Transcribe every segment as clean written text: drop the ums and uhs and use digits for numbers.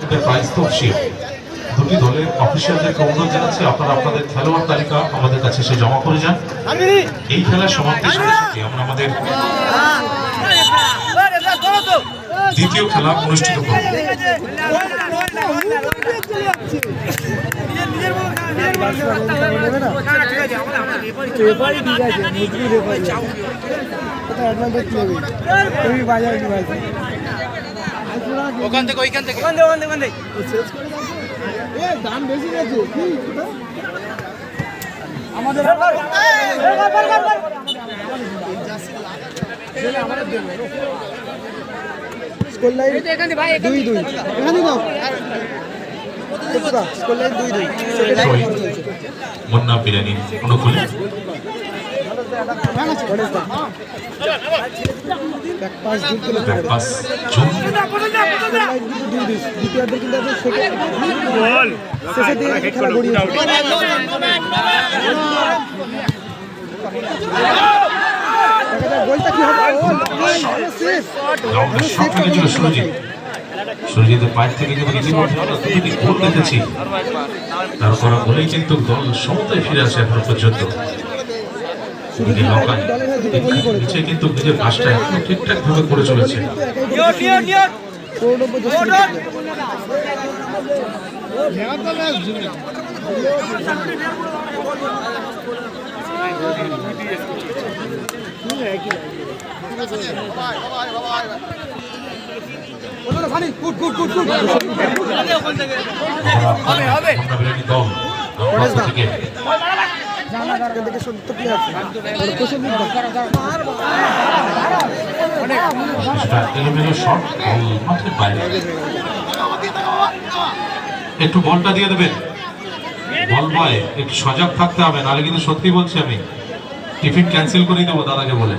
থেকে প্রাইজ তফসিল দুটি দলের অফিসিয়ালদেরকে অনুরোধ জানাচ্ছি আপনারা আপনাদের খেলোয়াড় তালিকা আমাদের কাছে এসে জমা করে যান। এই খেলার সমাপ্তির সাথে সাথে আমরা আমাদের দ্বিতীয় খেলা অনুষ্ঠিত করব। ওখান থেকে দাম বেশি গেছে আমাদের স্কুল লাইফ 2-2 এখানে দাও স্কুল লাইফ 2-2 মুন্না বিরিয়ানি অনুকূলে সুরজিতের পায়ের থেকে দুটি গোল দেখেছি, তারপর বলেই কিন্তু দল সমতায় ফিরে আসে এখনো পর্যন্ত। নিচে কিন্তু নিজের কাজটা এখনো ঠিকঠাক ভাবে করে চলেছে। একটু বলটা দিয়ে দেবেন, বল বয় একটু সজাগ থাকতে হবে, নাহলে কিন্তু সত্যি বলছি আমি টিফিন ক্যান্সেল করে দেবো দাদাকে বলে।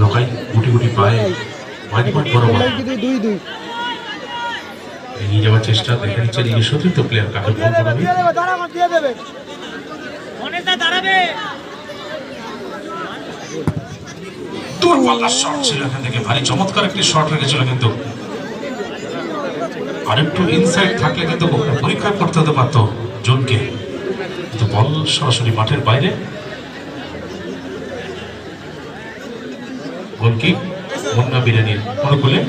লোকাই গুটি গুটি পায়ে এগিয়ে যাওয়ার চেষ্টা দেখে নিচ্ছে এই সতীর্থ প্লেয়ার কাকে বল করাবে। দূরপাল্লার শট ছিল, এখান থেকে ভারী চমৎকার একটি শট রেখেছিল, কিন্তু আরেকটু ইনসাইড থাকলে কিন্তু পরীক্ষা করতে হতে পারতো জনকে, কিন্তু বল সরাসরি মাঠের বাইরে। গোলকিক মুন্না বিরিয়ানির অনুকূলে।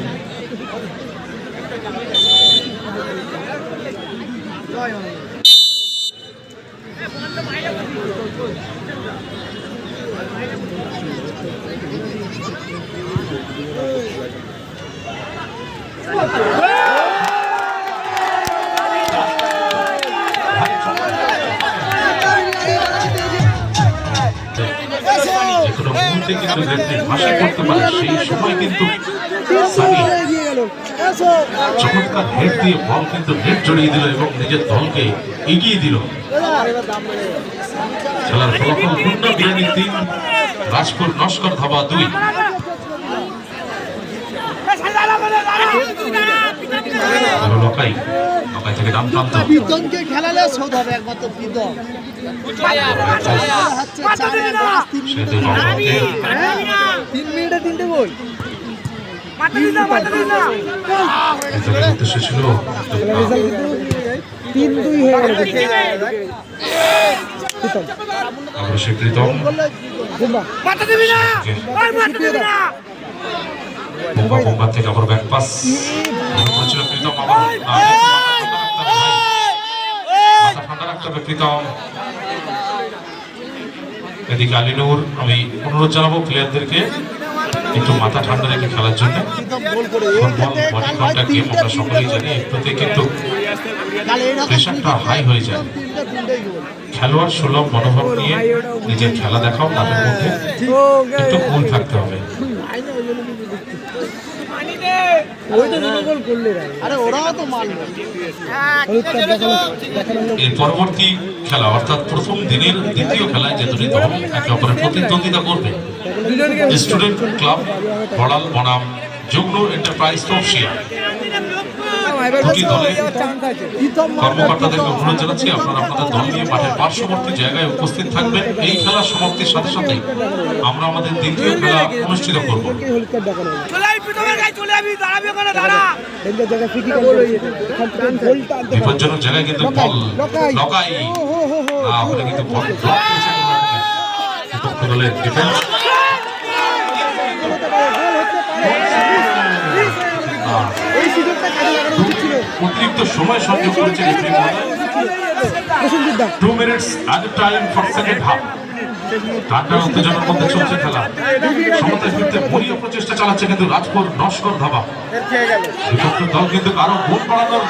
চমৎকার হেড দিয়ে বল কিন্তু নেট জড়িয়ে দিল এবং নিজের দলকে এগিয়ে দিল। খেলার ফলাফল মুন্না বিরিয়ানি 3, রাজপুর নস্কর ধাবা 2। লোকাই থেকে দাম প্রান্ত বিদনকে খেলালে শোধ হবে একমাত্র বিদন। তিনটে গোল ছিল। 3-2 হয়ে গেল। স্বীকৃতম থেকে আবার ব্যাক পাস করেছিল প্রীতম, আবার মাথা ঠান্ডা রাখতে হবে প্রীতম। এদিকে আলিনুর, আমি অনুরোধ জানাবো প্লেয়ারদেরকে একটু মাথা ঠান্ডা রেখে খেলার জন্য। আমরা সকলেই জানি একটুতে কিন্তু প্রেশারটা হাই হয়ে যায়। খেলোয়াড় সুলভ মনোভাব নিয়ে নিজের খেলা দেখাও, তাদের মধ্যে একটু কুল থাকতে হবে। এর পরবর্তী খেলা অর্থাৎ প্রথম দিনের দ্বিতীয় খেলায় যে দুটি দল একে অপরের প্রতিদ্বন্দ্বিতা করবে, স্টুডেন্ট ক্লাব বড়াল বনাম যুগ্ম এন্টারপ্রাইজ তপসিয়া। দুটি দলে কর্মকর্তাদেরকে অনুরোধ জানাচ্ছি আপনারা আপনাদের দল নিয়ে মাঠের পার্শ্ববর্তী জায়গায় উপস্থিত থাকবেন। এই খেলা সমাপ্তির সাথে সাথে আমরা আমাদের দ্বিতীয় খেলা অনুষ্ঠিত করব। বিপজ্জনক জায়গায় কিন্তু বল লকাই ওখানে কিন্তু বল ব্লক করেছে বিপক্ষ দলের ডিফেন্স। অতিরিক্ত সময় সংযোগ করেছে রেফারি মহোদয়। 2 minutes added time for second half। ঠান্ডার উত্তেজনার মধ্যে চলছে খেলা। সমতায় ফিরতে বড়িয়া প্রচেষ্টা চালাচ্ছে কিন্তু রাজপুর নস্কর ধাবা। বিপক্ষ দল কিন্তু আরো গোল বাড়ানোর